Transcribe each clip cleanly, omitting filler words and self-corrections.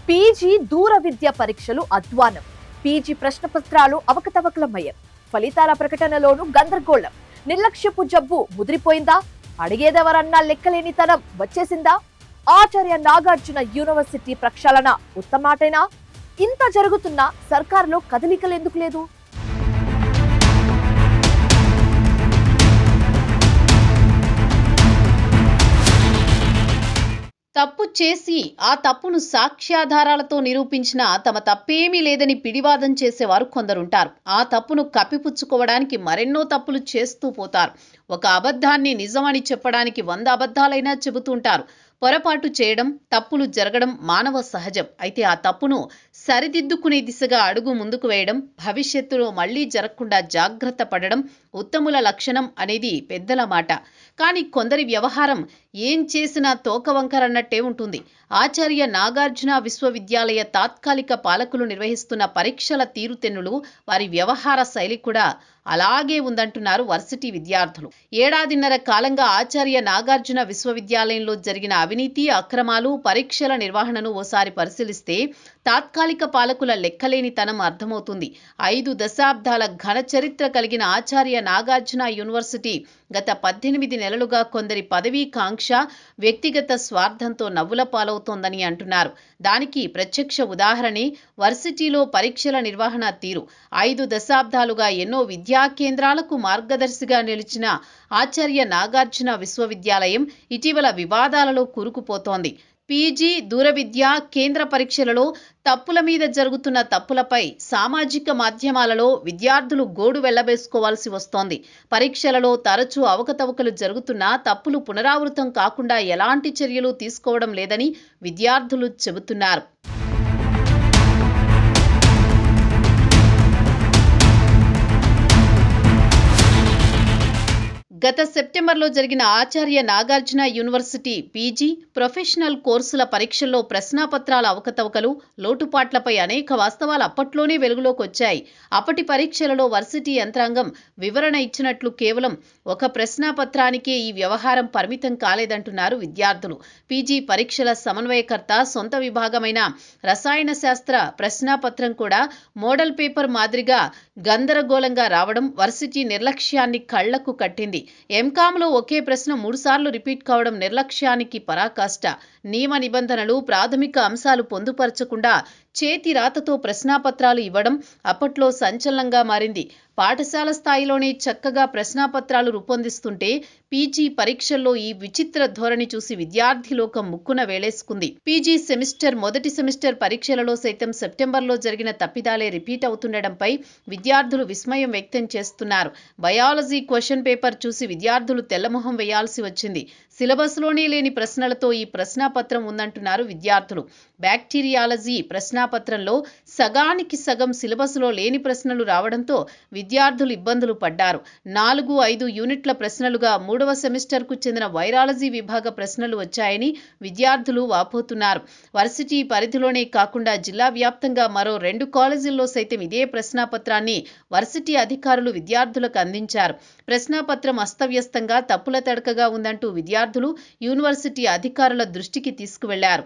PG దూర విద్య పరీక్షలు అధ్వానం. PG ప్రశ్నపత్రాలు అవకతవకలమయ్యాయి. ఫలితాల ప్రకటనలోనూ గందరగోళం. నిర్లక్ష్యపు జబ్బు ముదిరిపోయిందా? అడిగేదెవరన్నా లెక్కలేనితనం వచ్చేసిందా? ఆచార్య నాగార్జున యూనివర్సిటీ ప్రక్షాళన ఉత్తమాటేనా? ఇంత జరుగుతున్నా సర్కారులో కదలికలు ఎందుకు లేదు? తప్పు చేసి ఆ తప్పును సాక్ష్యాధారాలతో నిరూపించినా తమ తప్పేమీ లేదని పిడివాదం చేసేవారు కొందరుంటారు. ఆ తప్పును కప్పిపుచ్చుకోవడానికి మరెన్నో తప్పులు చేస్తూ పోతారు. ఒక అబద్ధాన్ని నిజమని చెప్పడానికి 100 అబద్ధాలైనా చెబుతుంటారు. పొరపాటు చేయడం, తప్పులు జరగడం మానవ సహజం. అయితే ఆ తప్పును సరిదిద్దుకునే దిశగా అడుగు ముందుకు వేయడం, భవిష్యత్తులో మళ్లీ జరగకుండా జాగ్రత్త పడడం ఉత్తముల లక్షణం అనేది పెద్దల మాట. కానీ కొందరి వ్యవహారం ఏం చేసినా తోకవంకరన్నట్టే ఉంటుంది. ఆచార్య నాగార్జున విశ్వవిద్యాలయ తాత్కాలిక పాలకులు నిర్వహిస్తున్న పరీక్షల తీరుతెన్నులు, వారి వ్యవహార శైలి కూడా అలాగే ఉందంటున్నారు వర్సిటీ విద్యార్థులు. ఏడాదిన్నర కాలంగా ఆచార్య నాగార్జున విశ్వవిద్యాలయంలో జరిగిన అవినీతి, అక్రమాలు, పరీక్షల నిర్వహణను ఓసారి పరిశీలిస్తే తాత్కాలిక పాలకుల లెక్కలేనితనం అర్థమవుతుంది. 5 దశాబ్దాల ఘన చరిత్ర కలిగిన ఆచార్య నాగార్జున యూనివర్సిటీ గత 18 నెలలుగా కొందరి పదవీ కాంక్ష, వ్యక్తిగత స్వార్థంతో నవ్వుల పాలవుతోందని అంటున్నారు. దానికి ప్రత్యక్ష ఉదాహరణే వర్సిటీలో పరీక్షల నిర్వహణ తీరు. 5 దశాబ్దాలుగా ఎన్నో విద్యా కేంద్రాలకు మార్గదర్శిగా నిలిచిన ఆచార్య నాగార్జున విశ్వవిద్యాలయం ఇటీవల వివాదాలలో కూరుకుపోతోంది. పీజీ దూర విద్య కేంద్ర పరీక్షలలో తప్పుల మీద జరుగుతున్న తప్పులపై సామాజిక మాధ్యమాలలో విద్యార్థులు గోడు వెళ్లబేసుకోవాల్సి వస్తోంది. పరీక్షలలో తరచూ అవకతవకలు జరుగుతున్నా తప్పులు పునరావృతం కాకుండా ఎలాంటి చర్యలు తీసుకోవడం లేదని విద్యార్థులు చెబుతున్నారు. గత సెప్టెంబర్లో జరిగిన Acharya Nagarjuna university PG professional కోర్సుల పరీక్షల్లో ప్రశ్నాపత్రాల అవకతవకలు, లోటుపాట్లపై అనేక వాస్తవాలు అప్పట్లోనే వెలుగులోకి వచ్చాయి. అప్పటి పరీక్షలలో వర్సిటీ యంత్రాంగం వివరణ ఇచ్చినట్లు కేవలం ఒక ప్రశ్నాపత్రానికే ఈ వ్యవహారం పరిమితం కాలేదంటున్నారు విద్యార్థులు. పీజీ పరీక్షల సమన్వయకర్త సొంత విభాగమైన రసాయన శాస్త్ర ప్రశ్నాపత్రం కూడా మోడల్ పేపర్ మాదిరిగా గందరగోళంగా రావడం వర్సిటీ నిర్లక్ష్యాన్ని కళ్లకు కట్టింది. ఎంకామ్లో ఒకే ప్రశ్న 3 సార్లు రిపీట్ కావడం నిర్లక్ష్యానికి పరాకాష్ట. నియమ నిబంధనలు, ప్రాథమిక అంశాలు పొందుపరచకుండా చేతి రాతతో ప్రశ్నాపత్రాలు ఇవ్వడం అప్పట్లో సంచలనంగా మారింది. పాఠశాల స్థాయిలోనే చక్కగా ప్రశ్నాపత్రాలు రూపొందిస్తుంటే పీజీ పరీక్షల్లో ఈ విచిత్ర ధోరణి చూసి విద్యార్థి లోకం ముక్కున వేలేసుకుంది. పీజీ మొదటి సెమిస్టర్ పరీక్షలలో సైతం సెప్టెంబర్లో జరిగిన తప్పిదాలే రిపీట్ అవుతుండడంపై విద్యార్థులు విస్మయం వ్యక్తం చేస్తున్నారు. బయాలజీ క్వశ్చన్ పేపర్ చూసి విద్యార్థులు తెల్లమొహం వేయాల్సి వచ్చింది. సిలబస్లోనే లేని ప్రశ్నలతో ఈ ప్రశ్నాపత్రం ఉందంటున్నారు విద్యార్థులు. బ్యాక్టీరియాలజీ ప్రశ్నాపత్రంలో సగానికి సగం సిలబస్లో లేని ప్రశ్నలు రావడంతో విద్యార్థులు ఇబ్బందులు పడ్డారు. 4-5 యూనిట్ల ప్రశ్నలుగా 3వ సెమిస్టర్కు చెందిన వైరాలజీ విభాగ ప్రశ్నలు వచ్చాయని విద్యార్థులు వాపోతున్నారు. వర్సిటీ పరిధిలోనే కాకుండా జిల్లా వ్యాప్తంగా మరో 2 కాలేజీల్లో సైతం ఇదే ప్రశ్నాపత్రాన్ని వర్సిటీ అధికారులు విద్యార్థులకు అందించారు. ప్రశ్నాపత్రం అస్తవ్యస్తంగా, తప్పుల తడకగా ఉందంటూ విద్యార్థులు యూనివర్సిటీ అధికారుల దృష్టికి తీసుకువెళ్లారు.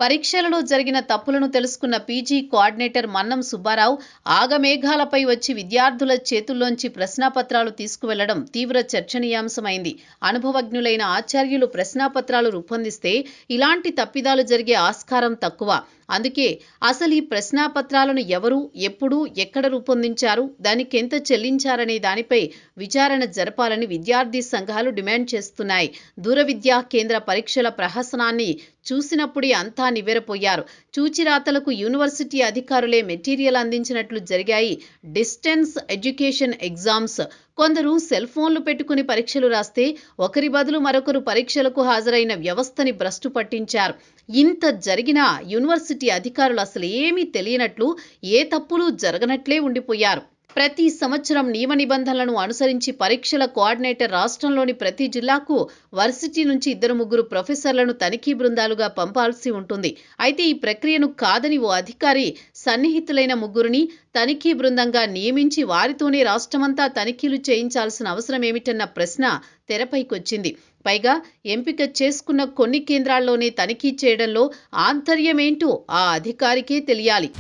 పరీక్షలలో జరిగిన తప్పులను తెలుసుకున్న పీజీ కోఆర్డినేటర్ మన్నం సుబ్బారావు ఆగమేఘాలపై వచ్చి విద్యార్థుల చేతుల్లోంచి ప్రశ్నాపత్రాలు తీసుకువెళ్లడం తీవ్ర చర్చనీయాంశమైంది. అనుభవజ్ఞులైన ఆచార్యులు ప్రశ్నాపత్రాలు రూపొందిస్తే ఇలాంటి తప్పిదాలు జరిగే ఆస్కారం తక్కువ. అందుకే అసలు ఈ ప్రశ్నాపత్రాలను ఎవరు, ఎప్పుడు, ఎక్కడ రూపొందించారు, దానికి ఎంత చెల్లించారనే దానిపై విచారణ జరపాలని విద్యార్థి సంఘాలు డిమాండ్ చేస్తున్నాయి. దూర విద్యా కేంద్ర పరీక్షల ప్రహసనాన్ని చూసినప్పుడే అంతా నివ్వెరపోయారు. చూచిరాతలకు యూనివర్సిటీ అధికారులే మెటీరియల్ అందించినట్లు జరిగాయి డిస్టెన్స్ ఎడ్యుకేషన్ ఎగ్జామ్స్. కొందరు సెల్ ఫోన్లు పెట్టుకుని పరీక్షలు రాస్తే ఒకరి బదులు మరొకరు పరీక్షలకు హాజరైన వ్యవస్థని భ్రష్టు పట్టించారు. ఇంత జరిగినా యూనివర్సిటీ అధికారులు అసలు ఏమీ తెలియనట్లు, ఏ తప్పులు జరగనట్లే ఉండిపోయారు. ప్రతి సంవత్సరం నియమ నిబంధనలను అనుసరించి పరీక్షల కోఆర్డినేటర్ రాష్ట్రంలోని ప్రతి జిల్లాకు వర్సిటీ నుంచి 2-3 ప్రొఫెసర్లను తనిఖీ బృందాలుగా పంపాల్సి ఉంటుంది. అయితే ఈ ప్రక్రియను కాదని ఓ అధికారి సన్నిహితులైన 3 తనిఖీ బృందంగా నియమించి వారితోనే రాష్ట్రమంతా తనిఖీలు చేయించాల్సిన అవసరం ఏమిటన్న ప్రశ్న తెరపైకొచ్చింది. పైగా ఎంపిక చేసుకున్న కొన్ని కేంద్రాల్లోనే తనిఖీ చేయడంలో ఆంతర్యమేంటో ఆ అధికారికే తెలియాలి.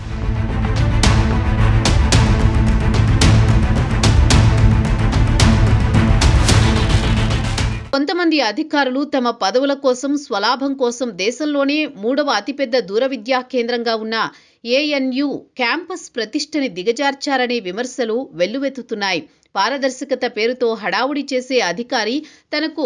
కొంతమంది అధికారులు తమ పదవుల కోసం, స్వలాభం కోసం దేశంలోనే 3వ అతిపెద్ద దూర విద్యా కేంద్రంగా ఉన్న ANU క్యాంపస్ ప్రతిష్టని దిగజార్చారనే విమర్శలు వెల్లువెత్తుతున్నాయి. పారదర్శకత పేరుతో హడావుడి చేసే అధికారి తనకు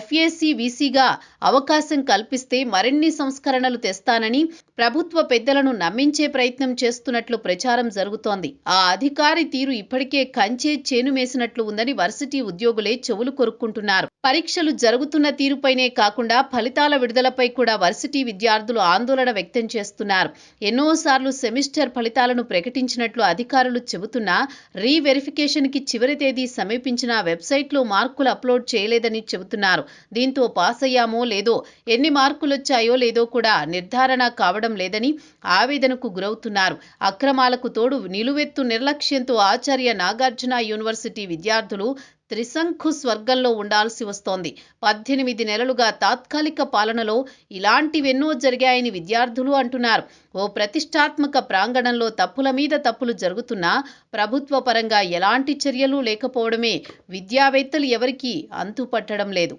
FAC/VCగా అవకాశం కల్పిస్తే మరిన్ని సంస్కరణలు తెస్తానని ప్రభుత్వ పెద్దలను నమ్మించే ప్రయత్నం చేస్తున్నట్లు ప్రచారం జరుగుతోంది. ఆ అధికారి తీరు ఇప్పటికే కంచే చేను మేసినట్లు ఉందని వర్సిటీ ఉద్యోగులే చెవులు కొరుక్కుంటున్నారు. పరీక్షలు జరుగుతున్న తీరుపైనే కాకుండా ఫలితాల విడుదలపై కూడా వర్సిటీ విద్యార్థులు ఆందోళన వ్యక్తం చేస్తున్నారు. ఎన్నోసార్లు సెమిస్టర్ ఫలితాలను ప్రకటించినట్లు అధికారులు చెబుతున్నా రీవెరిఫికేషన్కి చివరి తేదీ సమీపించిన వెబ్సైట్లో మార్కులు అప్లోడ్ చేయలేదని చెబుతున్నారు. దీంతో పాస్ అయ్యామో లేదో, ఎన్ని మార్కులొచ్చాయో లేదో కూడా నిర్ధారణ కావడం లేదని ఆవేదనకు గురవుతున్నారు. అక్రమాలకు తోడు నిలువెత్తు నిర్లక్ష్యంతో ఆచార్య నాగార్జున యూనివర్సిటీ విద్యార్థులు త్రిశంకు స్వర్గంలో ఉండాల్సి వస్తోంది. 18 నెలలుగా తాత్కాలిక పాలనలో ఇలాంటివెన్నో జరిగాయని విద్యార్థులు అంటున్నారు. ఓ ప్రతిష్టాత్మక ప్రాంగణంలో తప్పుల మీద తప్పులు జరుగుతున్నా ప్రభుత్వ పరంగా ఎలాంటి చర్యలు లేకపోవడమే విద్యావేత్తలు ఎవరికీ అంతుపట్టడం లేదు.